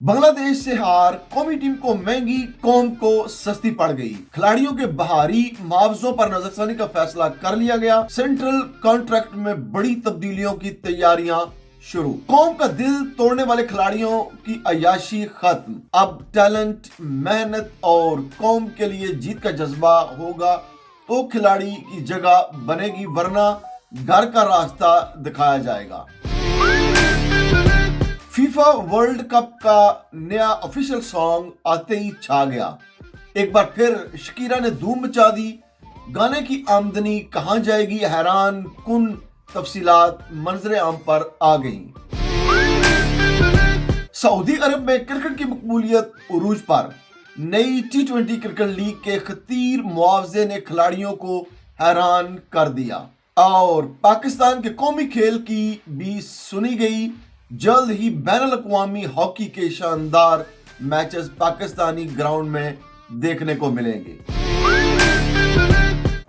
बांग्लादेश से हार कौमी टीम को महंगी, कौम को सस्ती पड़ गई। खिलाड़ियों के बाहरी मुआवजों पर नजरसानी का फैसला कर लिया गया। सेंट्रल कॉन्ट्रैक्ट में बड़ी तब्दीलियों की तैयारियां शुरू। कौम का दिल तोड़ने वाले खिलाड़ियों की अय्याशी खत्म। अब टैलेंट, मेहनत और कौम के लिए जीत का जज्बा होगा तो खिलाड़ी की जगह बनेगी, वरना घर का रास्ता दिखाया जाएगा। फीफा वर्ल्ड कप का नया ऑफिशियल सॉन्ग आते ही छा गया। एक बार फिर शकीरा ने धूम मचा दी। गाने की आमदनी कहां जाएगी, हैरान कुन तफसीलात मंजरे आम पर आ गईं। सऊदी अरब में क्रिकेट की मकबूलियत उरूज पर। नई T20 क्रिकेट लीग के खतीर मुआवजे ने खिलाड़ियों को हैरान कर दिया और पाकिस्तान के कौमी खेल की भी सुनी गई। जल्द ही बैनुल अक़वामी हॉकी के शानदार मैचेस पाकिस्तानी ग्राउंड में देखने को मिलेंगे।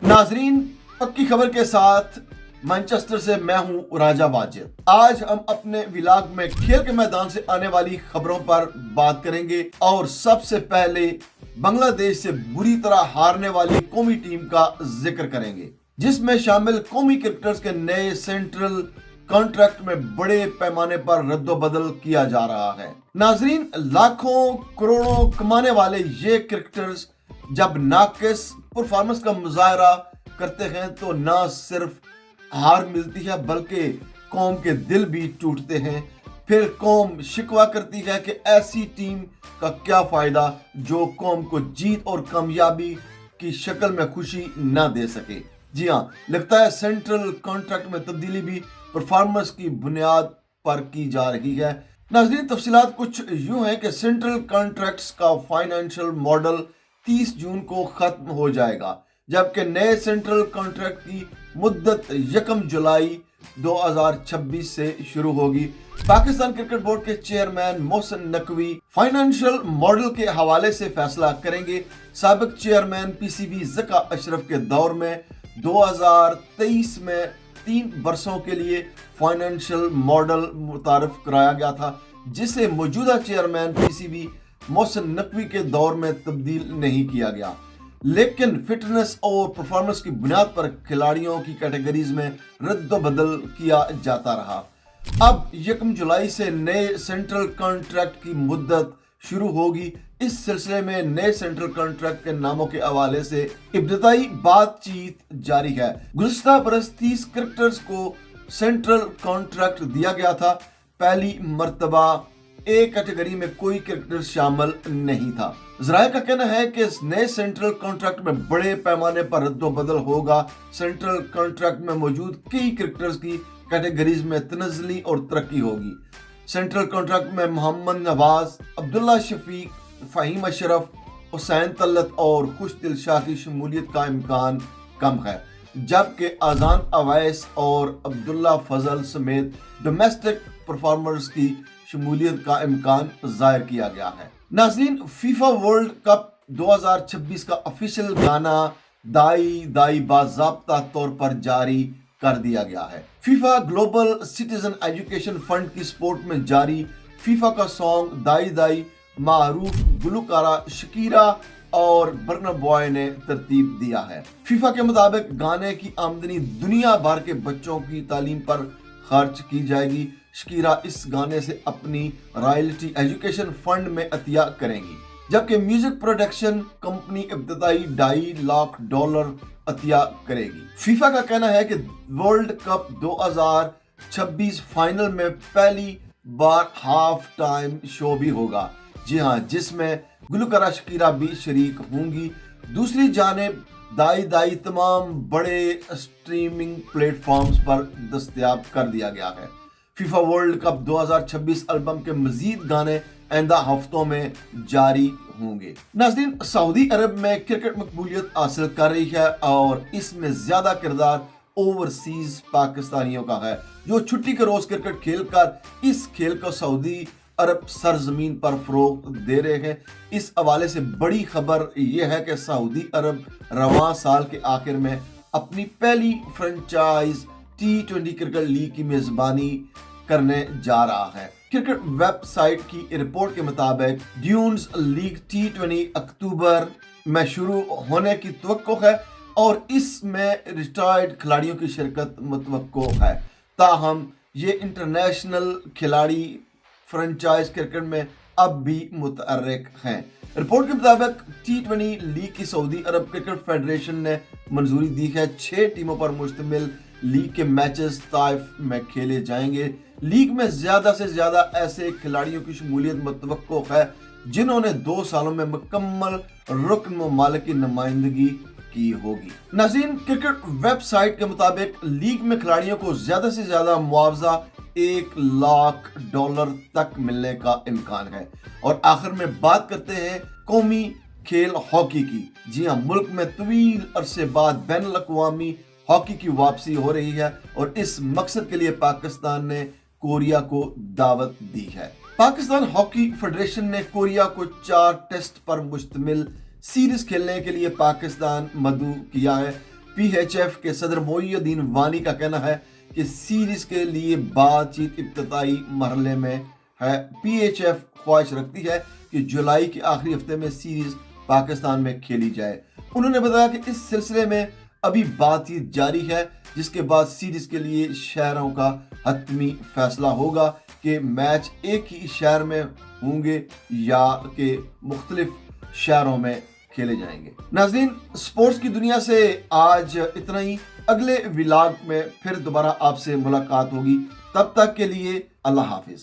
नाजरीन, पक्की खबर के साथ मैनचेस्टर से मैं हूं राजा वाजिद। आज हम अपने व्लॉग में खेल के मैदान से आने वाली खबरों पर बात करेंगे और सबसे पहले बांग्लादेश से बुरी तरह हारने वाली कौमी टीम का जिक्र करेंगे, जिसमें शामिल कौमी क्रिकेटर्स के नए सेंट्रल कॉन्ट्रैक्ट में बड़े पैमाने पर रद्दोबदल किया जा रहा है। नाजरीन, लाखों करोड़ों कमाने वाले ये क्रिकेटर्स जब नाकिस परफॉर्मेंस का मुजाहरा करते हैं तो ना सिर्फ हार मिलती है बल्कि कौम के दिल भी टूटते हैं। फिर कौम शिकवा करती है कि ऐसी टीम का क्या फायदा जो कौम को जीत और कामयाबी की शक्ल में खुशी ना दे सके। जी हाँ, लगता है सेंट्रल कॉन्ट्रैक्ट में तब्दीली भी परफॉर्मेंस की बुनियाद पर की जा रही है। नाज़रीन, तफसीलात कुछ यूं है कि सेंट्रल कॉन्ट्रैक्ट्स का फाइनेंशियल मॉडल 30 जून को खत्म हो जाएगा, जबकि नए सेंट्रल कॉन्ट्रैक्ट की मुद्दत 1 जुलाई 2026 से शुरू होगी। पाकिस्तान क्रिकेट बोर्ड के chairman Mohsin Naqvi financial model के हवाले से फैसला करेंगे। साबिक चेयरमैन PCB ज़का अशरफ के दौर में 2023 में 3 बरसों के लिए फाइनेंशियल मॉडल मुतारफ कराया गया था, जिसे मौजूदा चेयरमैन PCB मोहसिन नकवी के दौर में तब्दील नहीं किया गया, लेकिन फिटनेस और परफॉर्मेंस की बुनियाद पर खिलाड़ियों की कैटेगरीज में रद्द-बदल किया जाता रहा। अब 1 जुलाई से नए सेंट्रल कॉन्ट्रैक्ट की मुद्दत शुरू होगी। इस सिलसिले में नए सेंट्रल कॉन्ट्रैक्ट के नामों के हवाले से इब्तिदाई बातचीत जारी है। गुज़श्ता बरस 30 क्रिकेटर्स को सेंट्रल कॉन्ट्रैक्ट दिया गया था। पहली मर्तबा ए कैटेगरी में कोई क्रिकेटर शामिल नहीं था। ज़राए का कहना है कि इस नए सेंट्रल कॉन्ट्रैक्ट में बड़े पैमाने पर रद्दोबदल होगा। सेंट्रल कॉन्ट्रैक्ट में मौजूद कई क्रिकेटर्स की कैटेगरीज में तनज़्ज़ुली और तरक्की होगी। सेंट्रल कॉन्ट्रैक्ट में मोहम्मद नवाज, अब्दुल्ला शफीक, फ़हीम अशरफ, हुसैन तलत और खुशदिल शाह की शमूलियत का इम्कान कम है, जबकि आज़ान अवैस और अब्दुल्ला फजल समेत डोमेस्टिक परफॉर्मर्स की शमूलियत का इम्कान जाहिर किया गया है। नाज़रीन, फीफा वर्ल्ड कप 2026 का ऑफिशियल गाना दाई दाई बाज़ाब्ता तौर पर जारी कर दिया गया है। FIFA global citizen education fund की सपोर्ट में जारी फीफा का सॉन्ग दाई दाई मारूफ गुलकारा शकीरा और बर्ना बॉय ने तरतीब दिया है। फीफा के मुताबिक गाने की आमदनी दुनिया भर के बच्चों की तालीम पर खर्च की जाएगी। शकीरा इस गाने से अपनी रॉयल्टी एजुकेशन फंड में अतिया करेंगी, जबकि म्यूजिक प्रोडक्शन कंपनी इब्तिदाई $2.5 लाख अतिया करेगी। फीफा का कहना है कि वर्ल्ड कप 2026 फाइनल में पहली बार हाफ टाइम शो भी होगा। जी हाँ, जिसमें गुलकारा शकीरा भी शरीक होंगी। दूसरी जानिब दाई दाई तमाम बड़े स्ट्रीमिंग प्लेटफॉर्म्स पर दस्तयाब कर दिया गया है। फीफा वर्ल्ड कप 2026 एल्बम के मजीद गाने आइंदा हफ्तों में जारी होंगे। नाज़रीन, सऊदी अरब में क्रिकेट मकबूलियत हासिल कर रही है और इसमें ज्यादा किरदार ओवरसीज पाकिस्तानियों का है, जो छुट्टी के रोज क्रिकेट खेलकर इस खेल को सऊदी अरब सरजमीन पर फरोग दे रहे हैं। इस हवाले से बड़ी खबर यह है कि सऊदी अरब रवां साल के आखिर में अपनी पहली फ्रेंचाइज T20 क्रिकेट लीग की मेजबानी करने जा रहा है। کرکٹ ویب سائٹ کی رپورٹ کے مطابق ڈیونز لیگ T20 اکتوبر میں شروع ہونے کی توقع ہے اور اس میں ریٹائرڈ کھلاڑیوں کی شرکت متوقع ہے، تاہم یہ انٹرنیشنل کھلاڑی فرنچائز کرکٹ میں اب بھی متحرک ہیں۔ رپورٹ کے مطابق T20 لیگ کی سعودی عرب کرکٹ فیڈریشن نے منظوری دی ہے۔ 6 ٹیموں پر مشتمل لیگ کے میچز طائف میں کھیلے جائیں گے۔ لیگ میں زیادہ سے زیادہ ایسے کھلاڑیوں کی شمولیت متوقع ہے جنہوں نے 2 سالوں میں مکمل رکن ممالک کی نمائندگی کی ہوگی۔ ناظرین، کرکٹ ویب سائٹ کے مطابق لیگ میں کھلاڑیوں کو زیادہ سے زیادہ معاوضہ $1,00,000 تک ملنے کا امکان ہے۔ اور آخر میں بات کرتے ہیں قومی کھیل ہاکی کی۔ جی ہاں، ملک میں طویل عرصے بعد بین الاقوامی ہاکی کی واپسی ہو رہی ہے اور اس مقصد کے لیے پاکستان نے کوریا کو دعوت دی ہے۔ پاکستان ہاکی فیڈریشن نے کوریا کو 4 ٹیسٹ پر مشتمل سیریز کھیلنے کے لیے پاکستان مدعو کیا ہے۔ PHF کے صدر محی الدین وانی کا کہنا ہے کہ سیریز کے لیے بات چیت ابتدائی مرحلے میں ہے۔ PHF خواہش رکھتی ہے کہ جولائی کے آخری ہفتے میں سیریز پاکستان میں کھیلی جائے۔ انہوں نے بتایا کہ اس سلسلے میں ابھی بات چیت جاری ہے، جس کے بعد سیریز کے لیے شہروں کا حتمی فیصلہ ہوگا کہ میچ ایک ہی شہر میں ہوں گے یا کہ مختلف شہروں میں کھیلے جائیں گے۔ ناظرین، سپورٹس کی دنیا سے آج اتنا ہی۔ اگلے ولاگ میں پھر دوبارہ آپ سے ملاقات ہوگی، تب تک کے لیے اللہ حافظ۔